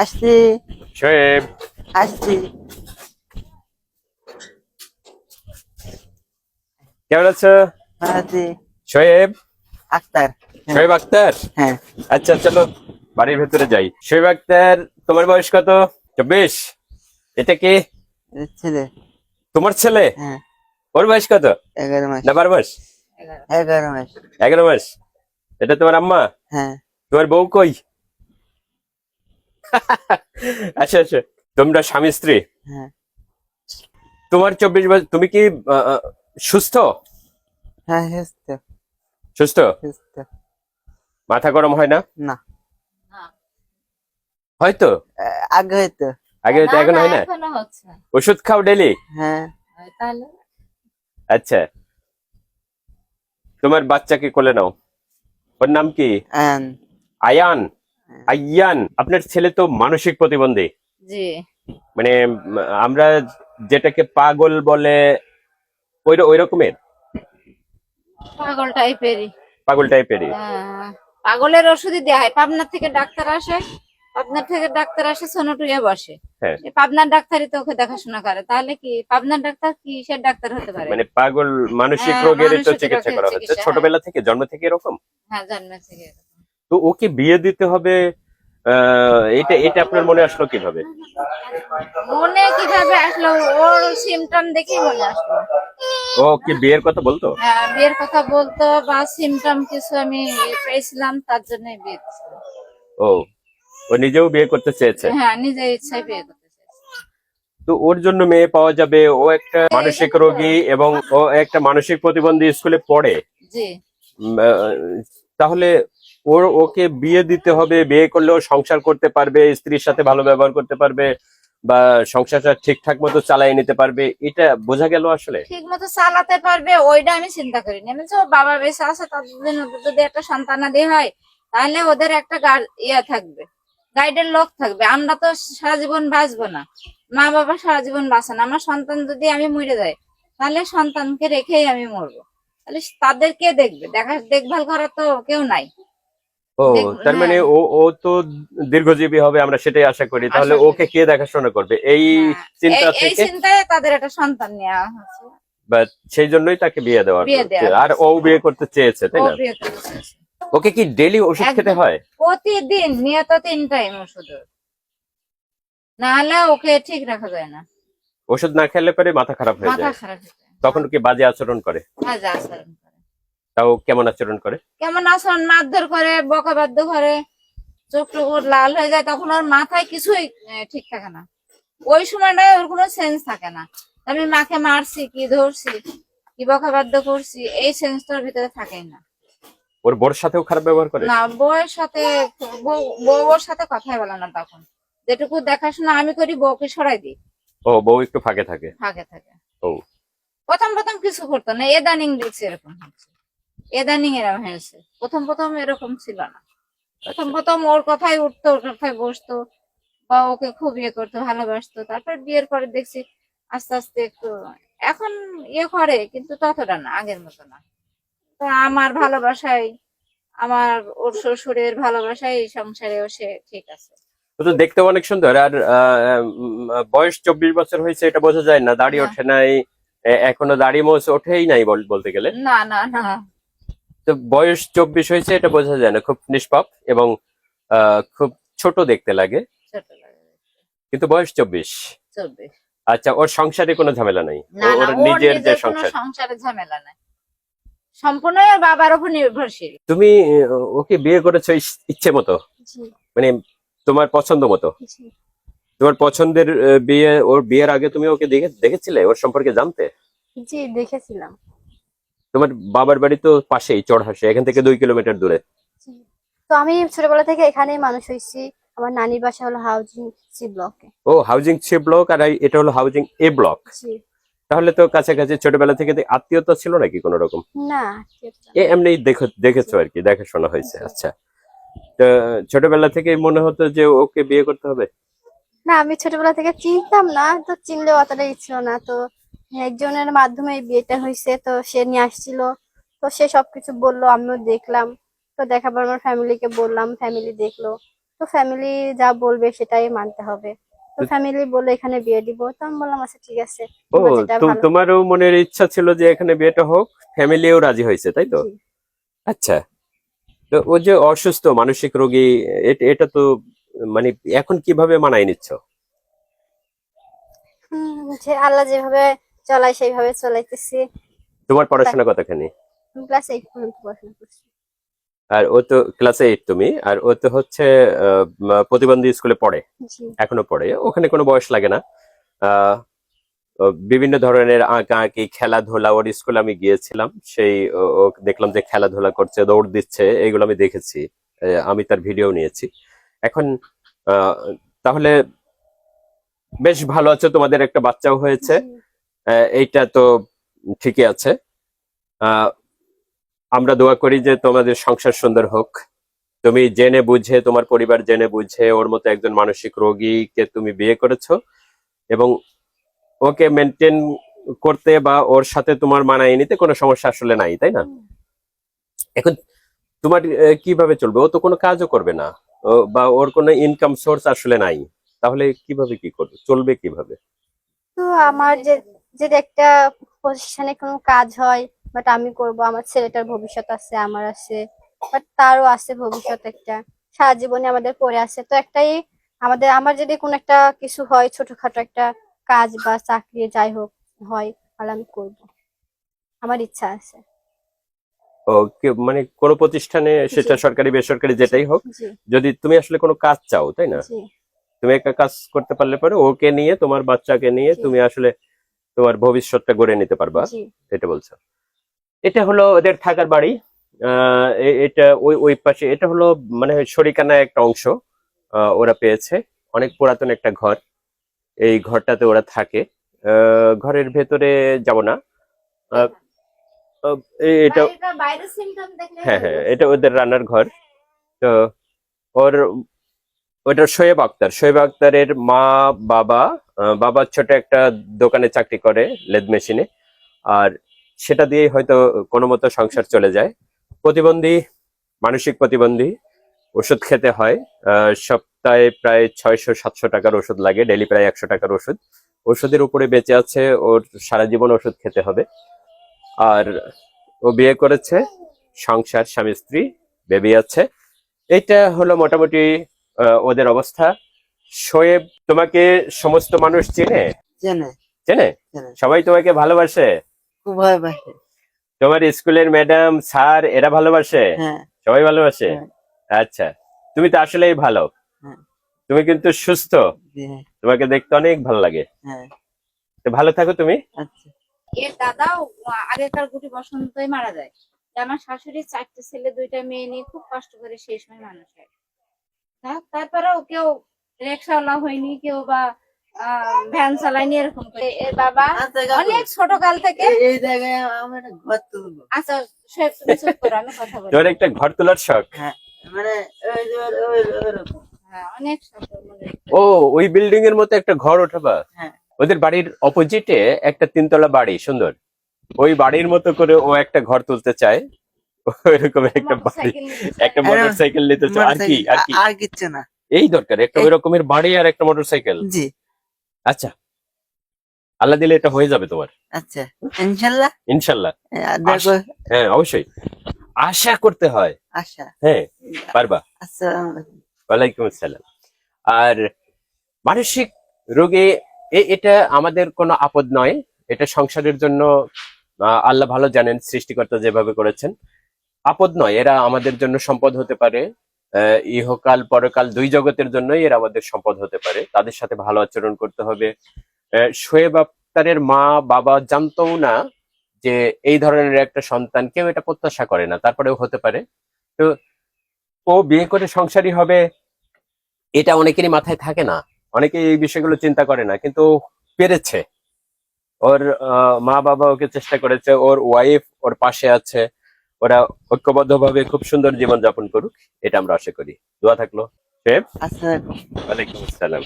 আসছি শোয়েব, আসছি। কেমন আছো? আছি শোয়েব, আক্তার। হ্যাঁ শোয়েব আক্তার। হ্যাঁ। আচ্ছা চলো বাড়ির ভেতরে যাই। শোয়েব আক্তার, তোমার বয়স কত? 24। এটা কি এ ছেলে। তোমার ছেলে? হ্যাঁ। ওর বয়স কত? 11 মাস। না 12 মাস? 11 মাস। 11 মাস। এটা তোমার আম্মা? হ্যাঁ তোমার বউ কই? আচ্ছা আচ্ছা, তোমরা স্বামী স্ত্রী। হ্যাঁ তোমার 24 বছর, তুমি কি সুস্থ? হ্যাঁ। সুস্থ সুস্থ? সুস্থ। মাথা গরম হয় না? না, হয়তো আগে হয়তো। আগে হয়তো, এখন হয় না। এখনো হচ্ছে। ওষুধ খাও ডেলি? হ্যাঁ। তাহলে আচ্ছা, তোমার বাচ্চাকে কোলে নাও। ওর নাম কি? আন। আয়ান। আয়ান, আপনার ছেলে তো মানসিক প্রতিবন্ধী। জি, মানে আমরা যেটাকে পাগল বলে, ওই রকমের পাগল টাইপেরই। পাগল টাইপেরই। পাগলের ওষুধই দেয়া হয়। পাবনার থেকে ডাক্তার আসে, পাবনার থেকে ডাক্তার আসে সোনোটুয়ে বসে। হ্যাঁ, এই পাবনার ডাক্তারই তো ওকে দেখাশোনা করে। তাহলে কি পাবনার ডাক্তার কি সে ডাক্তার হতে পারে? মানে পাগল মানসিক হ্যাঁ, রোগের তো মানসিক চিকিৎসা রোগের করা হচ্ছে চিকিৎসা, ছোটবেলা থেকে, জন্ম থেকে এরকম। হ্যাঁ জন্ম থেকে। তো ওকে বিয়ে দিতে হবে, এটা এটা আপনার মনে আসলো কিভাবে? মনে কিভাবে আসলো? ওর সিমটম দেখেই মনে আসলো। ও কি বিয়ের কথা বলতো? হ্যাঁ, বিয়ের কথা বলতো বা সিমটম কিছু আমি পেয়েছিলাম, তার জন্য বিয়ে দিয়েছিলাম। ও ও নিজেও বিয়ে করতে চেয়েছে? হ্যাঁ, নিজের ইচ্ছায় বিয়ে করতে চেয়েছি। তো ওর জন্য মেয়ে পাওয়া যাবে? ও একটা মানসিক রোগী এবং ও একটা মানসিক প্রতিবন্ধী, স্কুলে পড়ে। জি, উম, আহ, তাহলে ওকে বিয়ে দিতে হবে। বিয়ে করলেও সংসার করতে পারবে, স্ত্রীর সাথে ভালো ব্যবহার করতে পারবে, বা সংসারটা ঠিকঠাক মতো চালিয়ে নিতে পারবে, এটা বোঝা গেল আসলে। ঠিক মতো চালাতে পারবে ওইটা আমি চিন্তা করিনি। আমি তো বাবা বেঁচে আছে, তাদের জন্য যদি একটা সন্তানাদি হয় তাহলে ওদের একটা ইয়ে থাকবে, গাইডের লোক থাকবে। আমরা তো সারা জীবন বাঁচবো না, মা বাবা সারা জীবন বাঁচে না। আমার সন্তান যদি আমি মরে যাই তাহলে সন্তানকে রেখেই আমি মরবো। তাহলে তাদের কে দেখবে? দেখভাল করার তো কেউ নাই। ও তার মানে হ্যাঁ, ও তো দীর্ঘজীবী হবে, আমরা সেটাই আশা করি। তাহলে আশা করি। ওকে কে দেখাশোনা করবে এই হ্যাঁ, চিন্তা এই থেকে, চিন্তায় তাদের একটা সন্তান নেওয়া হচ্ছে। বা সেই জন্যই তাকে বিয়ে দেওয়া বিয়ে হচ্ছে। দেওয়া আর ও বিয়ে করতে চেয়েছে, তাই ও না? বিয়ে করতে চেয়েছে। ওকে কি ডেলি ওষুধ খেতে একদম হয়? প্রতিদিন নিয়ত 3 টাইম ওষুধ, না হলে ওকে ঠিক রাখা যায় না। ওষুধ না খেলে পরে মাথা খারাপ হয়ে মাথা যায়। খারাপ হয়ে যায়, তখন কি বাজে আচরণ করে? বাজে আচরণ করে। তাও কেমন আচরণ করে? কেমন আচরণ? মারধর করে, বকাবাধ্য করে, চোখ টোক ওর লাল হয়ে যায়। তখন ওর মাথায় কিছুই ঠিক থাকে না। ওই সময়টায় ওর কোনো সেন্স থাকে না। আমি মাকে মারছি কি ধরছি কি বকাবাধ্য করছি, এই সেন্স তোর ভিতরে থাকেই না। ওর বোর সাথেও খারাপ ব্যবহার করে? না, বউয়ের সাথে বউর সাথে কথাই বলে না। তখন যেটুকু দেখাশোনা আমি করি বউকে সরাই দিই, ও বউ একটু ফাঁকে থাকে? ফাঁকে থাকে। ও প্রথম প্রথম কিছু করতো না, এদানিং দেখছি এরকম হচ্ছে। এদানিং এরকম হয়েছে, প্রথম প্রথম এরকম ছিল না। প্রথম প্রথম ওর কথাই উঠতো, ওর কথাই বসতো, বা ওকে খুব ইয়ে করতো, ভালোবাসতো। তারপর বিয়ের পরে দেখছি আস্তে আস্তে একটু এখন ইয়ে করে, কিন্তু ততটা না, আগের মতো না। তো আমার ভালোবাসায়, আমার ওর শ্বশুরের ভালোবাসায় এই সংসারেও সে ঠিক আছে। ও তো দেখতে অনেক সুন্দর। আর বয়স 24 বছর হয়েছে, এটা বোঝা যায় না। দাড়ি না ওঠে নাই, এখনো দাড়ি মোছ ওঠেই নাই বলতে গেলে। না না না, তো বয়স 24 হয়েছে এটা বোঝা যায় না। খুব নিষ্পাপ এবং খুব ছোট দেখতে লাগে, ছোট লাগে। কিন্তু বয়স 24। 24। আচ্ছা, ওর সংসারে কোনো ঝামেলা নাই? না না, ওর ওর নিজের যে নিজের কোনো সংসার? সংসারে ঝামেলা নাই, সম্পূর্ণ ওর বাবার উপর নির্ভরশীল। তুমি ওকে বিয়ে করেছো ইচ্ছে মতো, জি মানে তোমার পছন্দ মতো? জি তোমার পছন্দের বিয়ে, ওর বিয়ের আগে তুমি ওকে দেখেছিলে, ওর সম্পর্কে জানতে? জি দেখেছিলাম। তোমার বাবার বাড়ি তো পাশেই, চড়হাসে, এখান থেকে 2 কিলোমিটার দূরে। জি। তো আমি ছোটবেলা থেকে এখানেই মানুষ হয়েছি। আমার নানির বাসা হলো হাউজিং সি ব্লকে। ও হাউজিং সি ব্লক, আর এটা হলো হাউজিং এ ব্লক। জি। তাহলে তো কাছাকাছি। ছোটবেলা থেকে আত্মীয়তা ছিল নাকি কোনো রকম? না, এমনি দেখেছো জি আর কি, দেখাশোনা হয়েছে। জি। আচ্ছা, তো ছোটবেলা থেকে মনে হতো যে ওকে বিয়ে করতে হবে? না, আমি ছোটবেলা থেকে চিনতাম না, তো চিনলেও অতটা ছিল না। তো একজনের মাধ্যমে এই বিয়েটা হয়েছে, তো সে নিয়ে আসছিল, তো সে সবকিছু বললো, আমিও দেখলাম। তো দেখার পর আমার ফ্যামিলিকে বললাম, ফ্যামিলি দেখলো। তো ফ্যামিলি যা বলবে সেটাই মানতে হবে। তো ফ্যামিলি বলে এখানে বিয়ে দিব, তো আমি বললাম আচ্ছা ঠিক আছে, ও, তোমার যেটা ভালো। তোমারও মনের ইচ্ছা ছিল যে এখানে বিয়েটা হোক, ফ্যামিলিও রাজি হয়েছে, তাই তো? জি। আচ্ছা, তো ও যে অসুস্থ মানসিক রোগী, এটা তো মানে এখন কিভাবে মানায় নিচ্ছ? যে আল্লাহ যেভাবে চলায় সেইভাবে চলাইতেছি। তোমার পড়াশোনা কতখানি? ক্লাস 8 পর্যন্ত পড়াশোনা করছি। আর ও তো ক্লাসে 8, তুমি, আর ও তো হচ্ছে প্রতিবন্ধী স্কুলে পড়ে, জি। এখনো পড়ে। ওখানে কোনো বয়স লাগে না। আহ ও বিভিন্ন ধরনের আঁকাআঁকি, খেলাধুলা, ওর স্কুলে আমি গিয়েছিলাম, সেই ও দেখলাম যে খেলাধুলা করছে, দৌড় দিচ্ছে, এইগুলো আমি দেখেছি। আমি তার ভিডিও নিয়েছি। এখন আহ, তাহলে বেশ ভালো আছে, তোমাদের একটা বাচ্চাও হয়েছে। জি। এইটা তো ঠিকই আছে। আহ আমরা দোয়া করি যে তোমাদের সংসার সুন্দর হোক। তুমি জেনে বুঝে, তোমার পরিবার জেনে বুঝে ওর মতো একজন মানসিক রোগীকে তুমি বিয়ে করেছো, এবং ওকে মেনটেন করতে বা ওর সাথে তোমার মানায় নিতে কোনো সমস্যা আসলে নাই, তাই না? এখন তোমার কিভাবে চলবে? ও তো কোনো কাজও করবে না, বা ওর কোনো ইনকাম সোর্স আসলে নাই, তাহলে কিভাবে কি করবে, চলবে কিভাবে? তো আমার যে যদি একটা পজিশনে কোনো কাজ হয়, বাট আমি করব, আমার ছেলেটার ভবিষ্যৎ আছে, আমার আছে, বাট তারও আছে ভবিষ্যৎ একটা, সারা জীবনে আমাদের পড়ে আছে। তো একটাই আমার যদি কোনো একটা কিছু হয়, ছোটখাটো একটা কাজ বা চাকরি যাই হোক হয়, তাহলে আমি করব, আমার ইচ্ছা আছে। ও, মানে কোনো প্রতিষ্ঠানে, সেটা জি। সরকারি বেসরকারি যেটাই হোক, জি। যদি তুমি আসলে কোনো কাজ চাও, তাই না? জি। তুমি একটা কাজ করতে পারলে পরে ওকে নিয়ে, তোমার বাচ্চাকে নিয়ে জি। তুমি আসলে তোমার ভবিষ্যৎটা গড়ে নিতে পারবা, জি। এটা বলছো। এটা হলো ওদের থাকার বাড়ি। এটা ওই ওই পাশে, এটা হলো মানে শরিকানা একটা অংশ ওরা পেয়েছে। অনেক পুরাতন একটা ঘর, এই ঘরটাতে ওরা থাকে। ঘরের ভেতরে যাব না। আহ, আহ, এটা, বাইরের সিমটম দেখলে হ্যাঁ হ্যাঁ, এটা ওদের রান্নার ঘর। তো ওর, ওটা শোয়েব আক্তার, শোয়েব আক্তারের মা, বাবা। বাবা ছোট একটা দোকানে চাকরি করে, লেদ মেশিনে, আর সেটা দিয়েই হয়তো কোনো মতো সংসার চলে যায়। প্রতিবন্ধী, মানসিক প্রতিবন্ধী, ওষুধ খেতে হয়। সপ্তাহে প্রায় 600-700 টাকার ওষুধ লাগে, ডেলি প্রায় 100 টাকার ওষুধ। ওষুধের উপরে বেঁচে আছে, ওর সারা জীবন ওষুধ খেতে হবে। আর ও বিয়ে করেছে, সংসার, স্বামী স্ত্রী, বেবি আছে। এইটা হলো মোটামুটি ওদের অবস্থা। শোয়েব, তোমাকে সমস্ত মানুষ চেনে? চেনে, চেনে? চেনে, সবাই তোমাকে ভালোবাসে? খুব ভালোবাসে। তোমার স্কুলের ম্যাডাম, স্যার, এরা ভালোবাসে? হ্যাঁ, সবাই ভালোবাসে? হ্যাঁ, আচ্ছা, তুমি তো আসলেই ভালো। হ্যাঁ, তুমি কিন্তু সুস্থ, জি, হ্যাঁ, তোমাকে দেখতে অনেক ভালো লাগে। হ্যাঁ, তো ভালো থাকো তুমি। আচ্ছা, এর দাদাও আগেকার গুটি বসন্তই মারা যায়। যে আমার শাশুড়ি 4টে ছেলে 2টা মেয়ে নিয়ে খুব কষ্ট করে সেই সময় মানুষ হয়। তারপরেও কেউ রিক্সাওয়ালা হয়নি, কেউ বা ভ্যান চালায়নি, এরকম করে এর বাবা আচ্ছা, কাকু, অনেক ছোট কাল থেকে। এই জায়গায় আমি একটা ঘর তুলবো। আচ্ছা, তুমি চুপ করো, আমি কথা বলি। তোমার একটা ঘর তোলার শখ? হ্যাঁ, মানে ওইরকম। হ্যাঁ, অনেক শখ ওর মনে। ও, ওই বিল্ডিং এর মতো একটা ঘর ওঠাবা? হ্যাঁ, ওদের বাড়ির অপোজিটে একটা 3 তলা বাড়ি, সুন্দর। ওই বাড়ির মতো করে ও একটা ঘর তুলতে চায়, ওইরকম একটা বাড়ি, মোটরসাইকেল নিতে একটা চায়। মোটরসাইকেল নিতে চায়। আর কি, আর কি, আর কিচ্ছু না। এই দরকার একটা ওই রকমের বাড়ি আর একটা মোটরসাইকেল। জি, আচ্ছা, আল্লাহ দিলে এটা হয়ে যাবে তোমার, আচ্ছা, ইনশাল্লাহ। ইনশাল্লাহ। দেখো, হ্যাঁ, অবশ্যই আশা করতে হয়। আশা। হ্যাঁ, পারবা। আসসালামু আলাইকুম। ওয়ালাইকুম আসসালাম। আর মানসিক রোগে, এটা আমাদের কোনো আপদ নয়, এটা সংসারের জন্য আল্লাহ ভালো জানেন, সৃষ্টিকর্তা যেভাবে করেছেন। আপদ নয়, এরা আমাদের জন্য সম্পদ হতে পারে। ইহকাল পরকাল 2 জগতের জন্যই এরা আমাদের সম্পদ হতে পারে। তাদের সাথে ভালো আচরণ করতে হবে। শোয়েব আক্তারের মা বাবা জানতো না যে এই ধরনের একটা সন্তান, কেউ এটা প্রত্যাশা করে না, তারপরেও হতে পারে। তো ও বিয়ে করে সংসারী হবে, এটা অনেকেরই মাথায় থাকে না, অনেকে এই বিষয়গুলো চিন্তা করে না, কিন্তু ও পেরেছে। ওর মা বাবা ওকে চেষ্টা করেছে, ওর ওয়াইফ ওর পাশে আছে। ওরা ঐক্যবদ্ধভাবে খুব সুন্দর জীবন যাপন করুক, এটা আমরা আশা করি। দোয়া থাকলো। আসসালামু আলাইকুম। ওয়ালাইকুম আসসালাম।